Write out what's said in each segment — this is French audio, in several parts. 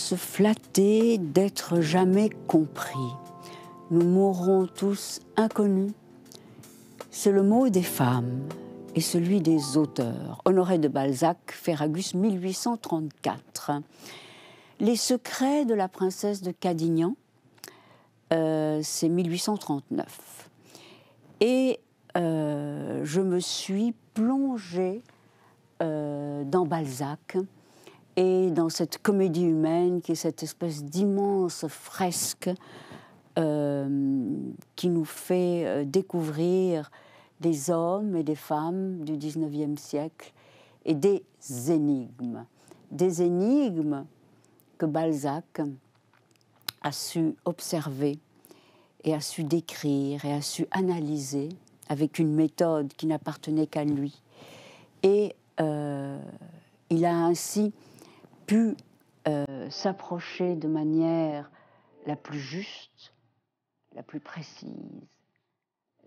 se flatter d'être jamais compris. Nous mourrons tous inconnus. C'est le mot des femmes et celui des auteurs. Honoré de Balzac, Ferragus, 1834. Les secrets de la princesse de Cadignan, c'est 1839. Et je me suis plongée dans Balzac et dans cette comédie humaine qui est cette espèce d'immense fresque qui nous fait découvrir des hommes et des femmes du XIXe siècle et des énigmes que Balzac a su observer et a su décrire et a su analyser avec une méthode qui n'appartenait qu'à lui. Et il a ainsi pu s'approcher de manière la plus juste, la plus précise,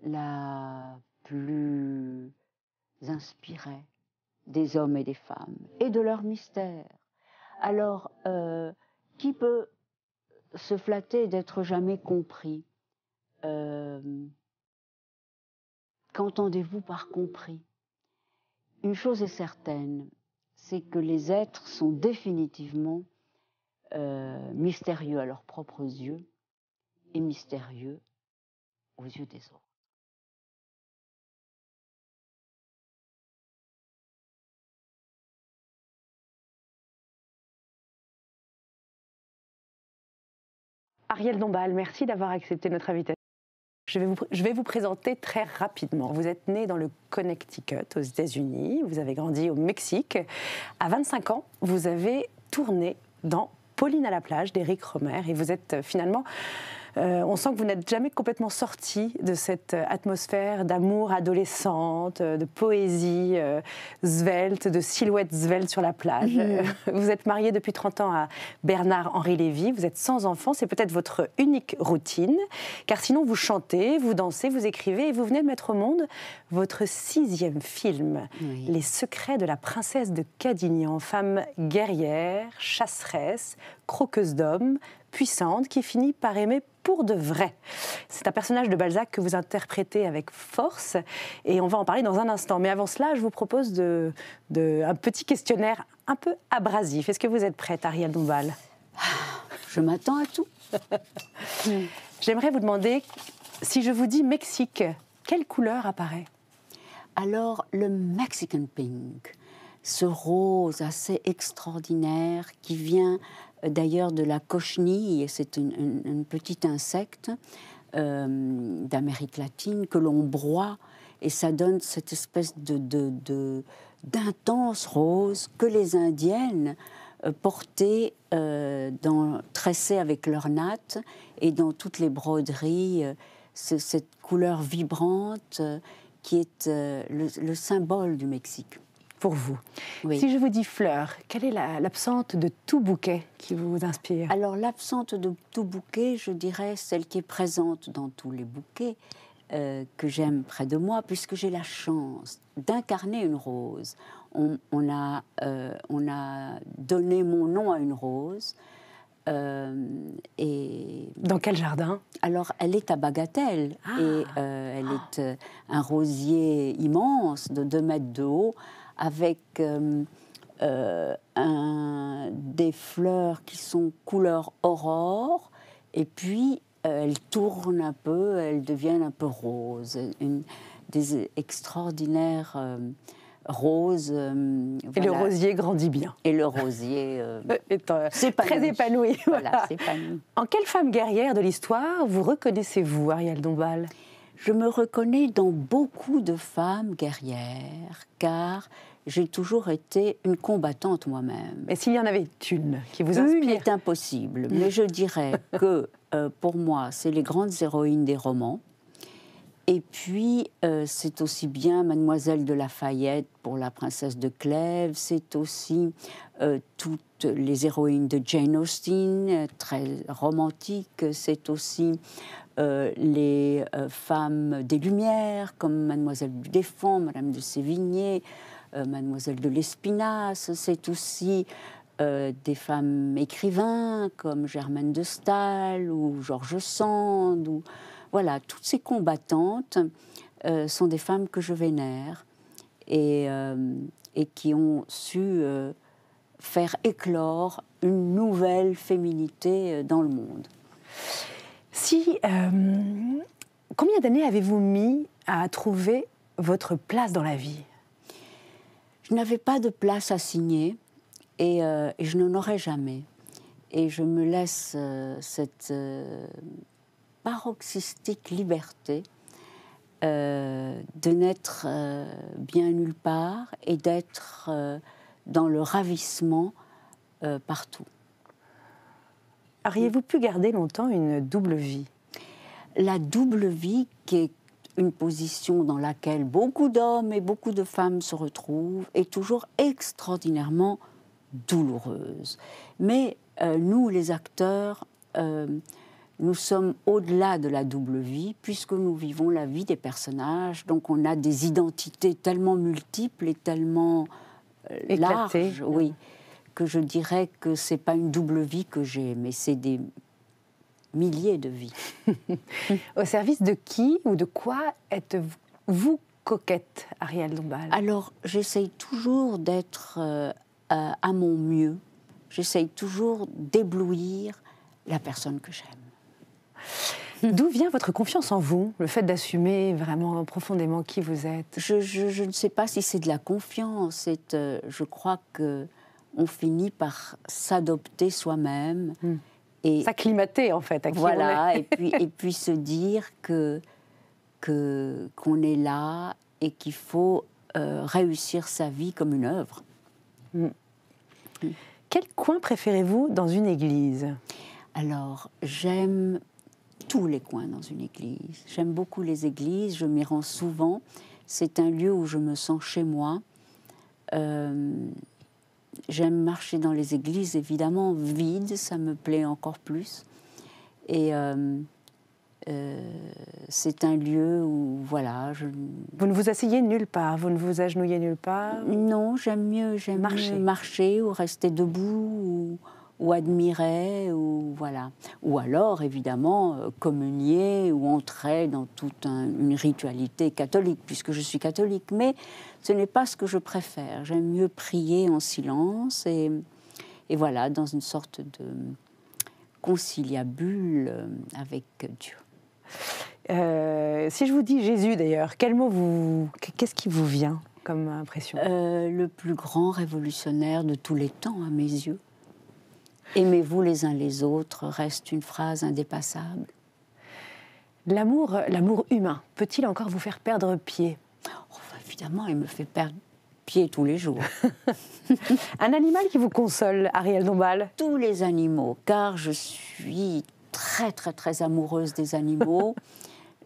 la plus inspirée des hommes et des femmes et de leurs mystères. Alors, qui peut se flatter d'être jamais compris? Qu'entendez-vous par compris? Une chose est certaine, c'est que les êtres sont définitivement mystérieux à leurs propres yeux et mystérieux aux yeux des autres. Ariel Dombasle, merci d'avoir accepté notre invitation. Je vais vous présenter très rapidement. Vous êtes né dans le Connecticut, aux États-Unis. Vous avez grandi au Mexique. À 25 ans, vous avez tourné dans Pauline à la plage d'Éric Rohmer. Et vous êtes finalement... on sent que vous n'êtes jamais complètement sorti de cette atmosphère d'amour adolescente, de poésie svelte, de silhouettes sveltes sur la plage. Vous êtes marié depuis 30 ans à Bernard-Henri Lévy, vous êtes sans enfant, c'est peut-être votre unique routine, car sinon vous chantez, vous dansez, vous écrivez et vous venez de mettre au monde votre 6e film, oui. Les secrets de la princesse de Cadignan, femme guerrière, chasseresse, croqueuse d'hommes, puissante, qui finit par aimer pour de vrai. C'est un personnage de Balzac que vous interprétez avec force et on va en parler dans un instant. Mais avant cela, je vous propose un petit questionnaire un peu abrasif. Est-ce que vous êtes prête, Ariel Dombasle? Je m'attends à tout. J'aimerais vous demander, si je vous dis Mexique, quelle couleur apparaît? Alors, le Mexican Pink, ce rose assez extraordinaire qui vient d'ailleurs de la cochenille, c'est un petit insecte d'Amérique latine que l'on broie et ça donne cette espèce d'intense rose que les Indiennes portaient tressée avec leur natte et dans toutes les broderies, cette couleur vibrante qui est le symbole du Mexique. Pour vous. Oui. Si je vous dis fleur, quelle est l'absente de tout bouquet qui vous inspire? Alors l'absente de tout bouquet, je dirais celle qui est présente dans tous les bouquets que j'aime près de moi, puisque j'ai la chance d'incarner une rose. On a donné mon nom à une rose. Et dans quel jardin? Alors, elle est à Bagatelle et elle est un rosier immense de 2 mètres de haut, avec des fleurs qui sont couleur aurore, et puis elles tournent un peu, elles deviennent un peu roses. Des extraordinaires roses. Et le rosier grandit bien. Et le rosier c'est très épanoui. Voilà, s'épanouit. En quelle femme guerrière de l'histoire vous reconnaissez-vous, Ariel Dombasle? Je me reconnais dans beaucoup de femmes guerrières, car j'ai toujours été une combattante moi-même. Et s'il y en avait une qui vous inspire? Une est impossible, mais je dirais que pour moi, c'est les grandes héroïnes des romans. Et puis, c'est aussi bien Mademoiselle de Lafayette pour La princesse de Clèves, c'est aussi toutes les héroïnes de Jane Austen, très romantiques, c'est aussi les femmes des Lumières, comme Mademoiselle du Deffand, Madame de Sévigné, Mademoiselle de l'Espinasse, c'est aussi des femmes écrivains comme Germaine de Staël ou George Sand. Voilà, toutes ces combattantes sont des femmes que je vénère et qui ont su faire éclore une nouvelle féminité dans le monde. Combien d'années avez-vous mis à trouver votre place dans la vie? Je n'avais pas de place assignée et je n'en aurai jamais. Et je me laisse cette paroxystique liberté de n'être bien nulle part et d'être dans le ravissement partout. Auriez-vous pu garder longtemps une double vie? La double vie, qui est une position dans laquelle beaucoup d'hommes et beaucoup de femmes se retrouvent, est toujours extraordinairement douloureuse. Mais nous, les acteurs, nous sommes au-delà de la double vie, puisque nous vivons la vie des personnages. Donc on a des identités tellement multiples et tellement larges, oui, que je dirais que ce n'est pas une double vie que j'ai, mais c'est des milliers de vies. Au service de qui ou de quoi êtes-vous coquette, Arielle Dombasle? Alors, j'essaye toujours d'être à mon mieux. J'essaye toujours d'éblouir la personne que j'aime. D'où vient votre confiance en vous, le fait d'assumer vraiment profondément qui vous êtes? Je ne sais pas si c'est de la confiance. Je crois qu'on finit par s'adopter soi-même. Et s'acclimater, en fait, à qui voilà, on est. et puis se dire qu'on est là et qu'il faut réussir sa vie comme une œuvre. Quel coin préférez-vous dans une église? Alors, j'aime tous les coins dans une église. J'aime beaucoup les églises, je m'y rends souvent. C'est un lieu où je me sens chez moi. J'aime marcher dans les églises, évidemment, vides, ça me plaît encore plus. Et c'est un lieu où, voilà... Vous ne vous asseyez nulle part, vous ne vous agenouillez nulle part? Non, j'aime mieux marcher ou rester debout ou admirer, ou voilà. Ou alors, évidemment, communier ou entrer dans toute une ritualité catholique, puisque je suis catholique. Mais ce n'est pas ce que je préfère. J'aime mieux prier en silence et voilà, dans une sorte de conciliabule avec Dieu. Si je vous dis Jésus, d'ailleurs, qu'est-ce qui vous vient comme impression? Le plus grand révolutionnaire de tous les temps, à mes yeux. Aimez-vous les uns les autres reste une phrase indépassable. L'amour humain peut-il encore vous faire perdre pied? Évidemment, il me fait perdre pied tous les jours. Un animal qui vous console, Arielle Dombasle? Tous les animaux, car je suis très, très, très amoureuse des animaux.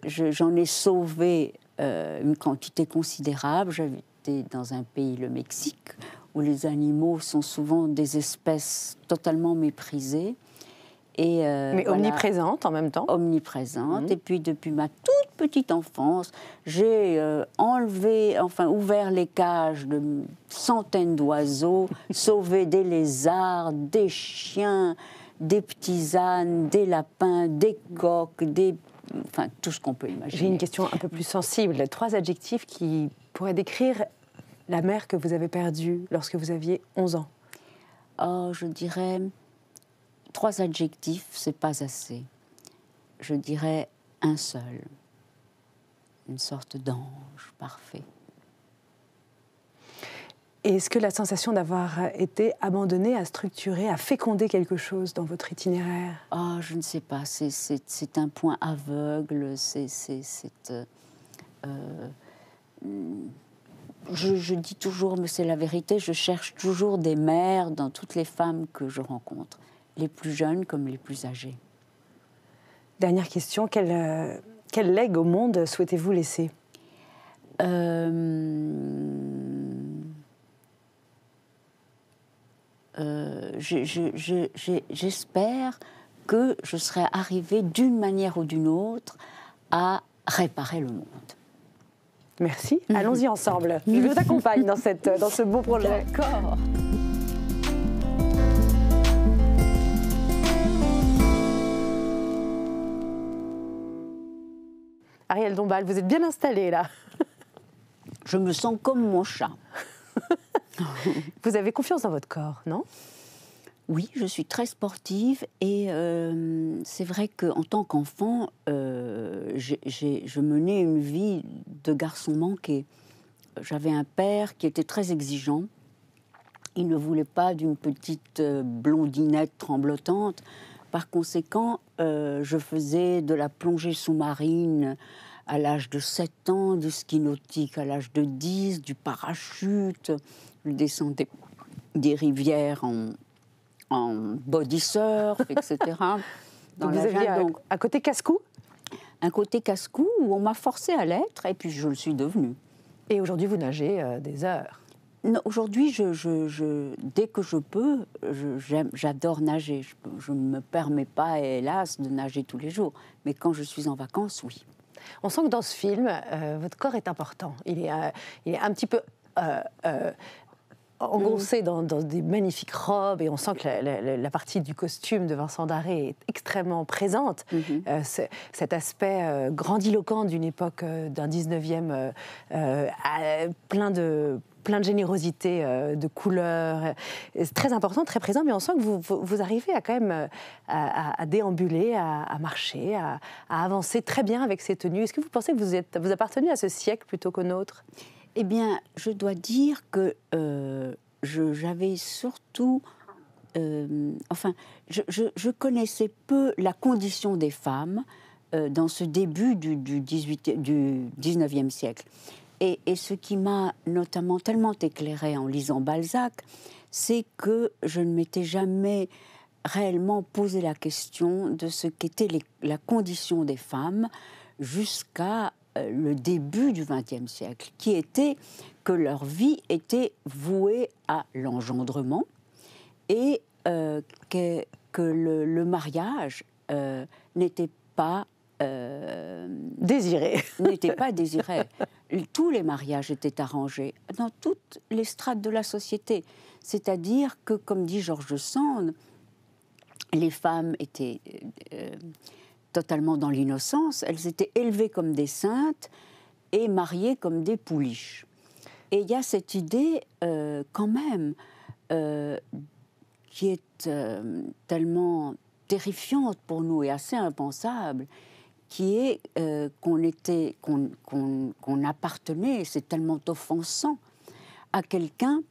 J'en ai sauvé une quantité considérable. J'habitais dans un pays, le Mexique, où les animaux sont souvent des espèces totalement méprisées. Mais voilà, omniprésentes en même temps. Omniprésentes. Et puis, depuis ma toute petite enfance, j'ai ouvert les cages de centaines d'oiseaux, sauvé des lézards, des chiens, des petits ânes, des lapins, des coqs, tout ce qu'on peut imaginer. J'ai une question un peu plus sensible. 3 adjectifs qui pourraient décrire la mère que vous avez perdue lorsque vous aviez 11 ans. Oh, je dirais 3 adjectifs, c'est pas assez. Je dirais un seul. Une sorte d'ange parfait. Et est-ce que la sensation d'avoir été abandonnée a structuré, a fécondé quelque chose dans votre itinéraire? Oh, je ne sais pas. C'est un point aveugle. Je dis toujours, mais c'est la vérité, je cherche toujours des mères dans toutes les femmes que je rencontre, les plus jeunes comme les plus âgées. Dernière question, quel legs au monde souhaitez-vous laisser? J'espère que je serai arrivée d'une manière ou d'une autre à réparer le monde. Merci. Allons-y ensemble. Je vous accompagne dans ce beau projet. D'accord. Ariel Dombasle, vous êtes bien installée là. Je me sens comme mon chat. Vous avez confiance dans votre corps, non? Oui, je suis très sportive et c'est vrai qu'en tant qu'enfant, je menais une vie de garçon manqué. J'avais un père qui était très exigeant. Il ne voulait pas d'une petite blondinette tremblotante. Par conséquent, je faisais de la plongée sous-marine à l'âge de 7 ans, du ski nautique à l'âge de 10, du parachute. Je descendais des rivières en body surf, etc. Donc vous aviez un côté casse-cou? Un côté casse-cou où on m'a forcé à l'être et puis je le suis devenue. Et aujourd'hui, vous nagez des heures? Aujourd'hui, dès que je peux, j'adore nager. Je ne me permets pas, hélas, de nager tous les jours. Mais quand je suis en vacances, oui. On sent que dans ce film, votre corps est important. Il est un petit peu engoncé dans des magnifiques robes, et on sent que la partie du costume de Vincent Darré est extrêmement présente. Cet aspect grandiloquent d'une époque, d'un 19e, plein de générosité, de couleurs. C'est très important, très présent, mais on sent que vous arrivez à quand même à déambuler, à marcher, à avancer très bien avec ces tenues. Est-ce que vous pensez que vous appartenez à ce siècle plutôt qu'au nôtre? Eh bien, je dois dire que j'avais surtout... je connaissais peu la condition des femmes dans ce début du 19e siècle. Et ce qui m'a notamment tellement éclairée en lisant Balzac, c'est que je ne m'étais jamais réellement posé la question de ce qu'était la condition des femmes jusqu'à le début du XXe siècle, qui était que leur vie était vouée à l'engendrement et que le mariage n'était pas désiré. N'était pas désiré. Tous les mariages étaient arrangés dans toutes les strates de la société. C'est-à-dire que, comme dit George Sand, les femmes étaient totalement dans l'innocence, elles étaient élevées comme des saintes et mariées comme des pouliches. Et il y a cette idée, quand même, qui est tellement terrifiante pour nous et assez impensable, qui est qu'on appartenait, c'est tellement offensant, à quelqu'un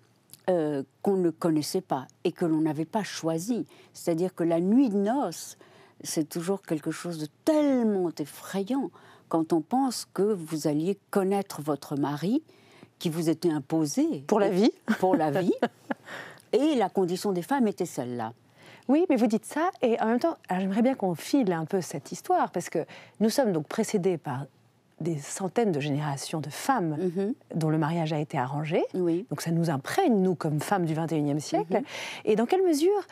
qu'on ne connaissait pas et que l'on n'avait pas choisi. C'est-à-dire que la nuit de noces, c'est toujours quelque chose de tellement effrayant quand on pense que vous alliez connaître votre mari qui vous était imposé. Pour la vie. Pour la vie. Et la condition des femmes était celle-là. Oui, mais vous dites ça, et en même temps, j'aimerais bien qu'on file un peu cette histoire, parce que nous sommes donc précédés par des centaines de générations de femmes dont le mariage a été arrangé. Oui. Donc ça nous imprègne, nous, comme femmes du XXIe siècle. Et dans quelle mesure,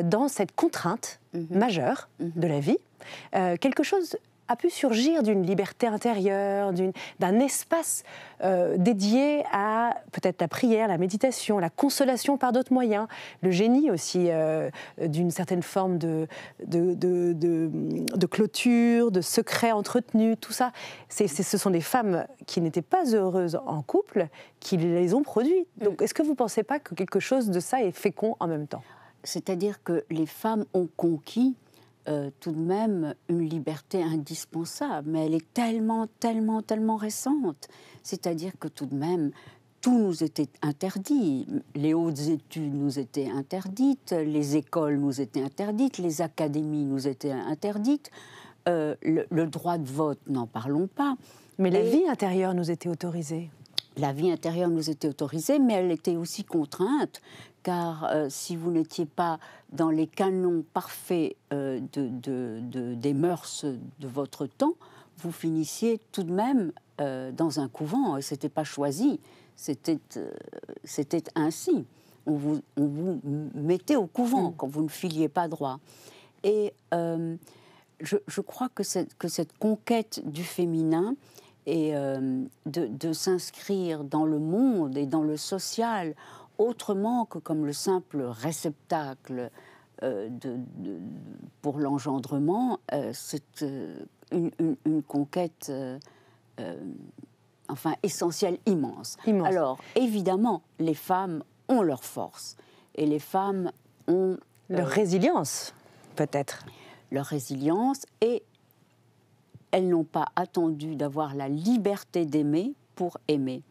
dans cette contrainte majeure de la vie, quelque chose a pu surgir d'une liberté intérieure, d'un espace dédié à peut-être la prière, la méditation, la consolation par d'autres moyens, le génie aussi d'une certaine forme de clôture, de secret entretenu, tout ça. Ce sont des femmes qui n'étaient pas heureuses en couple, qui les ont produits. Donc est-ce que vous ne pensez pas que quelque chose de ça est fécond en même temps? C'est-à-dire que les femmes ont conquis tout de même une liberté indispensable, mais elle est tellement, tellement, tellement récente. C'est-à-dire que tout de même, tout nous était interdit. Les hautes études nous étaient interdites, les écoles nous étaient interdites, les académies nous étaient interdites, le droit de vote, n'en parlons pas. Mais la vie intérieure nous était autorisée. La vie intérieure nous était autorisée, mais elle était aussi contrainte, car si vous n'étiez pas dans les canons parfaits des mœurs de votre temps, vous finissiez tout de même dans un couvent, et ce n'était pas choisi, c'était ainsi. On vous mettait au couvent quand vous ne filiez pas droit. Et je crois que cette conquête du féminin et de s'inscrire dans le monde et dans le social autrement que comme le simple réceptacle pour l'engendrement, c'est une conquête enfin essentielle, immense. Alors, évidemment, les femmes ont leur force et les femmes ont leur résilience, peut-être. Leur résilience, et elles n'ont pas attendu d'avoir la liberté d'aimer pour aimer.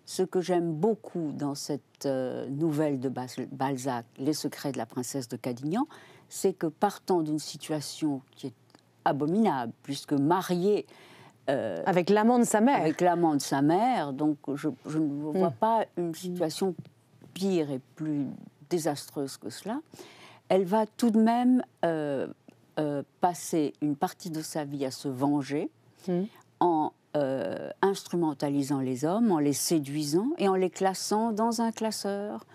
Ce que j'aime beaucoup dans cette nouvelle de Balzac, Les secrets de la princesse de Cadignan, c'est que partant d'une situation qui est abominable, puisque mariée avec l'amant de sa mère. Avec l'amant de sa mère, donc je ne vois pas une situation pire et plus désastreuse que cela. Elle va tout de même passer une partie de sa vie à se venger en instrumentalisant les hommes, en les séduisant et en les classant dans un classeur,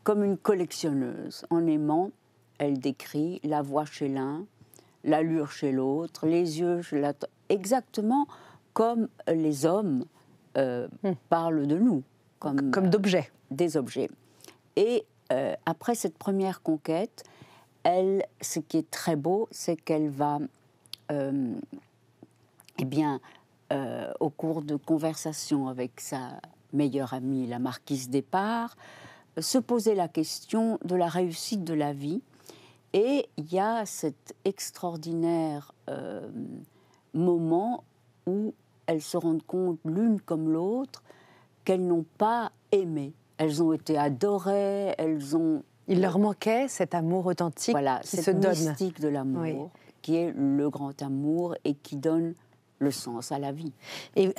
comme une collectionneuse. En aimant, elle décrit la voix chez l'un, l'allure chez l'autre, les yeux chez l'autre, exactement comme les hommes parlent de nous. Comme d'objets. Des objets. Et après cette première conquête, elle, ce qui est très beau, c'est qu'elle va, au cours de conversations avec sa meilleure amie, la marquise d'Espard, se poser la question de la réussite de la vie. Et il y a cet extraordinaire moment où elles se rendent compte, l'une comme l'autre, qu'elles n'ont pas aimé. Elles ont été adorées, elles ont... Il leur manquait cet amour authentique qui se donne. Cette mystique de l'amour, qui est le grand amour et qui donne le sens à la vie. Et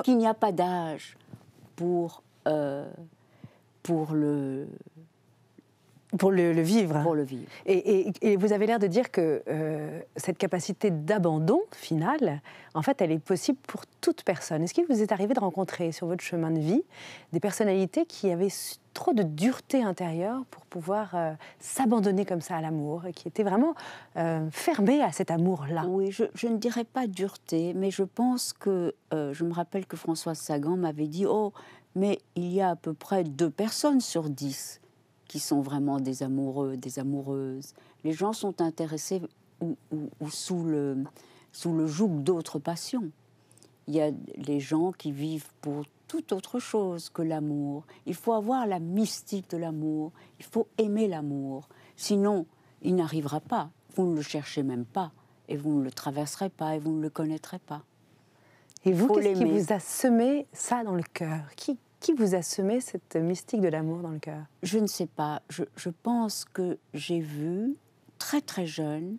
qu'il n'y a pas d'âge pour le vivre. Pour le vivre. Et vous avez l'air de dire que cette capacité d'abandon finale, en fait, elle est possible pour toute personne. Est-ce qu'il vous est arrivé de rencontrer sur votre chemin de vie des personnalités qui avaient trop de dureté intérieure pour pouvoir s'abandonner comme ça à l'amour et qui étaient vraiment fermées à cet amour-là? Oui, je ne dirais pas dureté, mais je pense que... je me rappelle que Françoise Sagan m'avait dit « Oh, mais il y a à peu près 2 personnes sur 10 qui sont vraiment des amoureux, des amoureuses. Les gens sont intéressés ou sous le joug d'autres passions. Il y a les gens qui vivent pour toute autre chose que l'amour. Il faut avoir la mystique de l'amour. Il faut aimer l'amour. Sinon, il n'arrivera pas. Vous ne le cherchez même pas. Et vous ne le traverserez pas. Et vous ne le connaîtrez pas. Et vous, qu'est-ce qui vous a semé ça dans le cœur? Qui vous a semé cette mystique de l'amour dans le cœur? Je ne sais pas. Je pense que j'ai vu, très très jeune,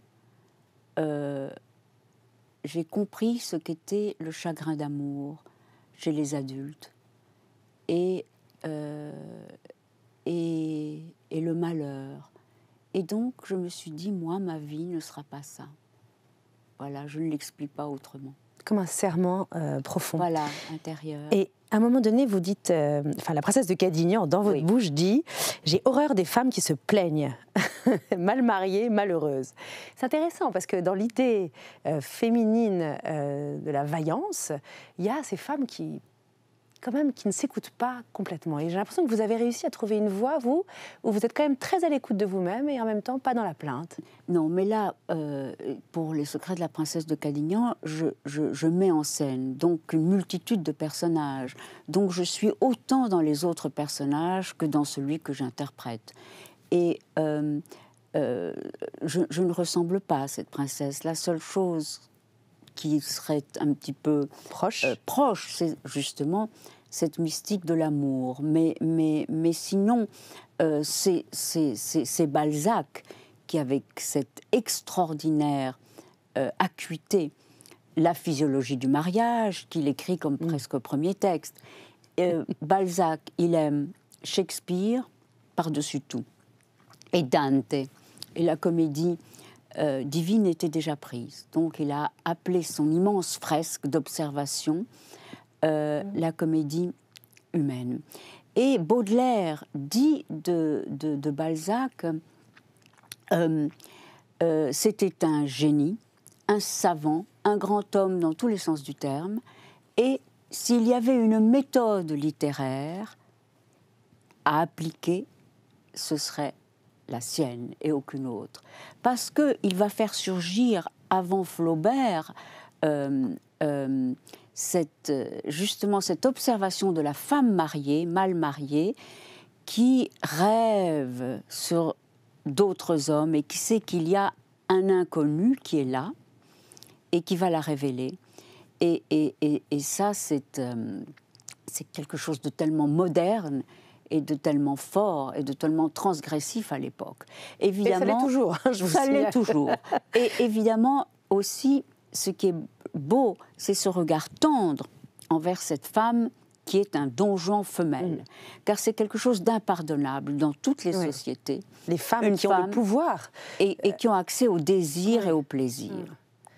j'ai compris ce qu'était le chagrin d'amour chez les adultes et le malheur. Et donc, je me suis dit, moi, ma vie ne sera pas ça. Voilà, je ne l'explique pas autrement. Comme un serment profond. Voilà, intérieur. Et à un moment donné, vous dites, la princesse de Cadignan, dans votre bouche, dit « J'ai horreur des femmes qui se plaignent, mal mariées, malheureuses ». C'est intéressant parce que dans l'idée féminine de la vaillance, il y a ces femmes qui ne s'écoutent pas complètement. Et j'ai l'impression que vous avez réussi à trouver une voie, vous, où vous êtes quand même très à l'écoute de vous-même et en même temps pas dans la plainte. Non, mais là, pour Les secrets de la princesse de Cadignan, je mets en scène donc une multitude de personnages. Donc je suis autant dans les autres personnages que dans celui que j'interprète. Et je ne ressemble pas à cette princesse. La seule chose qui serait un petit peu proche, c'est justement cette mystique de l'amour. Mais sinon, c'est Balzac qui, avec cette extraordinaire acuité, la physiologie du mariage, qu'il écrit comme presque premier texte. Balzac, il aime Shakespeare par-dessus tout, et Dante, et la comédie divine était déjà prise. Donc il a appelé son immense fresque d'observation la comédie humaine. Et Baudelaire dit de Balzac, c'était un génie, un savant, un grand homme dans tous les sens du terme, et s'il y avait une méthode littéraire à appliquer, ce serait la sienne et aucune autre. Parce qu'il va faire surgir avant Flaubert justement cette observation de la femme mariée, mal mariée, qui rêve sur d'autres hommes et qui sait qu'il y a un inconnu qui est là et qui va la révéler. Et ça, c'est quelque chose de tellement moderne et de tellement fort et de tellement transgressif à l'époque. Évidemment, et ça l'est toujours, je vous ça signale. l'est toujours. Et évidemment aussi, ce qui est beau, c'est ce regard tendre envers cette femme qui est un donjon femelle. Car c'est quelque chose d'impardonnable dans toutes les sociétés. Les femmes qui ont le pouvoir. Et qui ont accès au désir et au plaisir.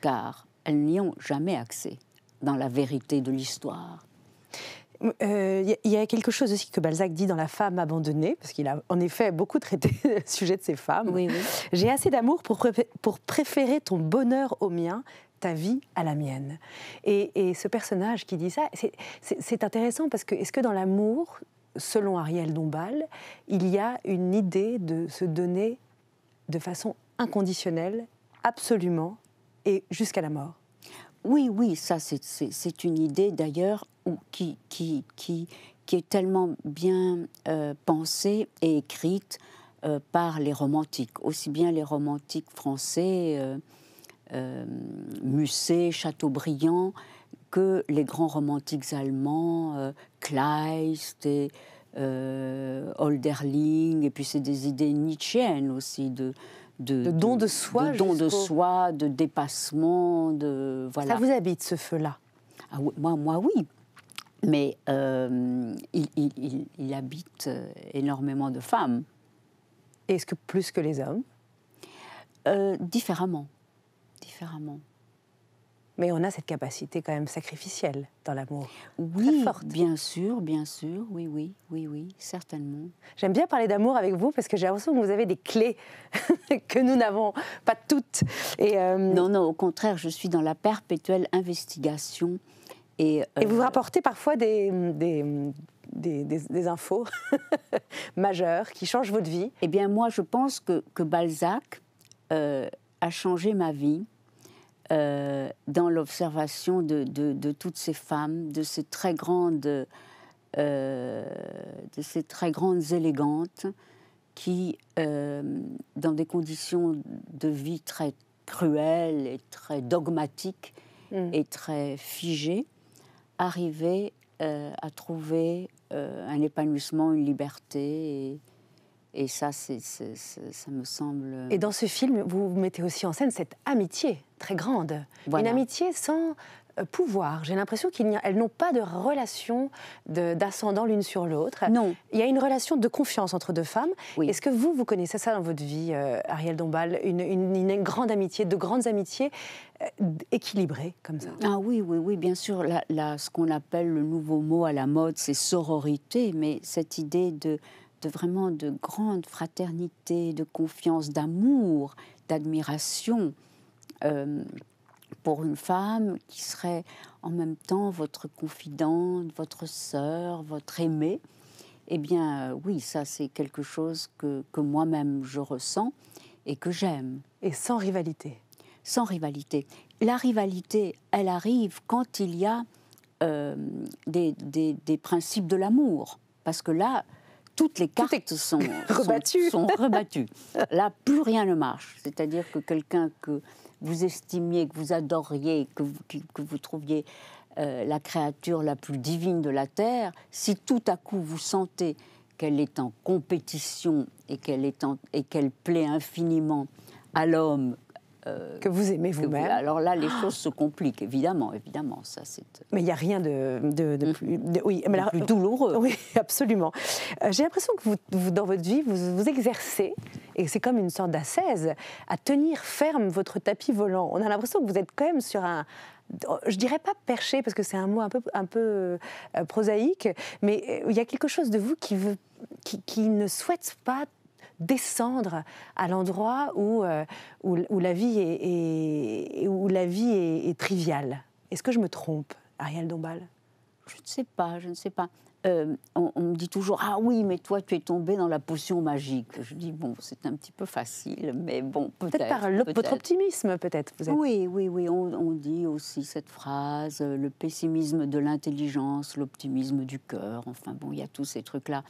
Car elles n'y ont jamais accès dans la vérité de l'histoire. Il y a quelque chose aussi que Balzac dit dans La femme abandonnée, parce qu'il a en effet beaucoup traité le sujet de ces femmes. Oui, oui. J'ai assez d'amour pour préférer ton bonheur au mien, ta vie à la mienne. Et ce personnage qui dit ça, c'est intéressant parce que est-ce que dans l'amour, selon Ariel Dombal, il y a une idée de se donner de façon inconditionnelle, absolument, et jusqu'à la mort? Oui, oui, ça c'est une idée d'ailleurs qui est tellement bien pensée et écrite par les romantiques, aussi bien les romantiques français, Musset, Chateaubriand, que les grands romantiques allemands, Kleist et Hölderlin, et puis c'est des idées nietzschéennes aussi de don de soi, de dépassement, de voilà. Ça vous habite ce feu-là? Ah, moi oui, mais il habite énormément de femmes. Est-ce que plus que les hommes? Différemment. Mais on a cette capacité quand même sacrificielle dans l'amour. Oui, très forte. bien sûr, oui, certainement. J'aime bien parler d'amour avec vous parce que j'ai l'impression que vous avez des clés que nous n'avons pas toutes. Et Non, au contraire, je suis dans la perpétuelle investigation. Et vous rapportez parfois des infos majeures qui changent votre vie. Eh bien, moi, je pense que Balzac a changé ma vie dans l'observation de toutes ces femmes, de ces très grandes élégantes qui, dans des conditions de vie très cruelles et très dogmatiques et très figées, arrivaient à trouver un épanouissement, une liberté. Et ça, ça me semble... Et dans ce film, vous mettez aussi en scène cette amitié très grande. Voilà. Une amitié sans pouvoir. J'ai l'impression qu'elles n'ont pas de relation d'ascendant l'une sur l'autre. Non. Il y a une relation de confiance entre deux femmes. Oui. Est-ce que vous connaissez ça dans votre vie, Ariel Dombal, une grande amitié, de grandes amitiés équilibrées comme ça? Ah oui, bien sûr. Ce qu'on appelle le nouveau mot à la mode, c'est sororité, mais cette idée de vraiment de grande fraternité, de confiance, d'amour, d'admiration pour une femme qui serait en même temps votre confidente, votre sœur, votre aimée. Eh bien, oui, ça c'est quelque chose que moi-même je ressens et que j'aime. Et sans rivalité? Sans rivalité. La rivalité, elle arrive quand il y a des principes de l'amour. Parce que là, toutes les cartes sont rebattues. Là, plus rien ne marche. C'est-à-dire que quelqu'un que vous estimiez, que vous adoriez, que vous trouviez la créature la plus divine de la Terre, si tout à coup vous sentez qu'elle est en compétition et qu'elle plaît infiniment à l'homme, que vous aimez vous-même. Alors là, les choses se compliquent, évidemment, ça c'est... Mais il n'y a rien de plus douloureux. Oui, absolument. J'ai l'impression que vous, dans votre vie, vous exercez, et c'est comme une sorte d'ascèse, à tenir ferme votre tapis volant. On a l'impression que vous êtes quand même sur un... Je dirais pas perché, parce que c'est un mot un peu prosaïque, mais il y a quelque chose de vous qui ne souhaite pas descendre à l'endroit où la vie est triviale. Est-ce que je me trompe, Ariel Dombal? Je ne sais pas, je ne sais pas. On me dit toujours, ah oui, mais toi, tu es tombée dans la potion magique. Je dis, bon, c'est un petit peu facile, mais bon, peut-être. Par votre optimisme, peut-être. Oui, on dit aussi cette phrase, le pessimisme de l'intelligence, l'optimisme du cœur. Enfin bon, il y a tous ces trucs-là.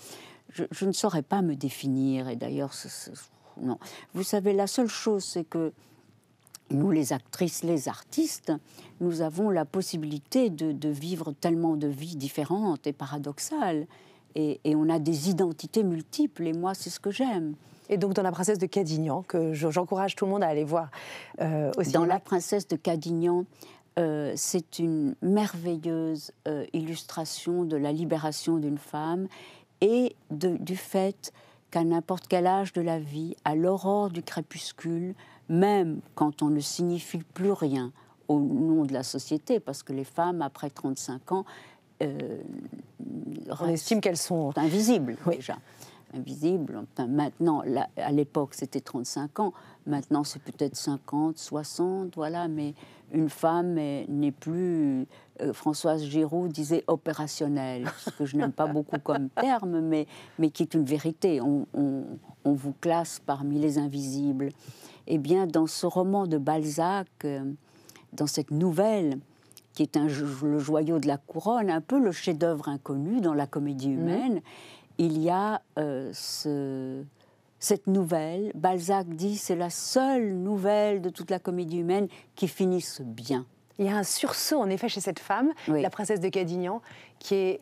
Je ne saurais pas me définir, et d'ailleurs, non. Vous savez, la seule chose, c'est que nous, les actrices, les artistes, nous avons la possibilité de vivre tellement de vies différentes et paradoxales. Et on a des identités multiples, et moi, c'est ce que j'aime. Et donc, dans La Princesse de Cadignan, que j'encourage tout le monde à aller voir aussi. Dans La Princesse de Cadignan, c'est une merveilleuse illustration de la libération d'une femme et du fait qu'à n'importe quel âge de la vie, à l'aurore du crépuscule, même quand on ne signifie plus rien au nom de la société, parce que les femmes, après 35 ans, on estime qu'elles sont invisibles, déjà. Invisibles. Enfin, maintenant, à l'époque, c'était 35 ans. Maintenant, c'est peut-être 50, 60, voilà. Mais une femme n'est plus... Françoise Giroud disait opérationnelle, ce que je n'aime pas beaucoup comme terme, mais qui est une vérité. On vous classe parmi les invisibles. Eh bien, dans ce roman de Balzac, dans cette nouvelle, qui est le joyau de la couronne, un peu le chef-d'œuvre inconnu dans la comédie humaine, il y a cette nouvelle. Balzac dit c'est la seule nouvelle de toute la comédie humaine qui finisse bien. Il y a un sursaut, en effet, chez cette femme, la princesse de Cadignan, qui est,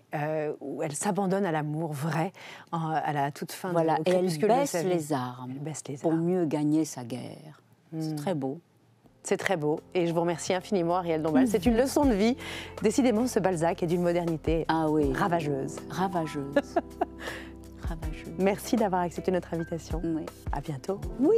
où elle s'abandonne à l'amour vrai, à la toute fin. Voilà, et elle baisse les armes pour mieux gagner sa guerre. C'est très beau. C'est très beau, et je vous remercie infiniment, Arielle Dombasle. C'est une leçon de vie. Décidément, ce Balzac est d'une modernité ravageuse. Ravageuse. Ravageuse. Merci d'avoir accepté notre invitation. Oui. À bientôt. Oui.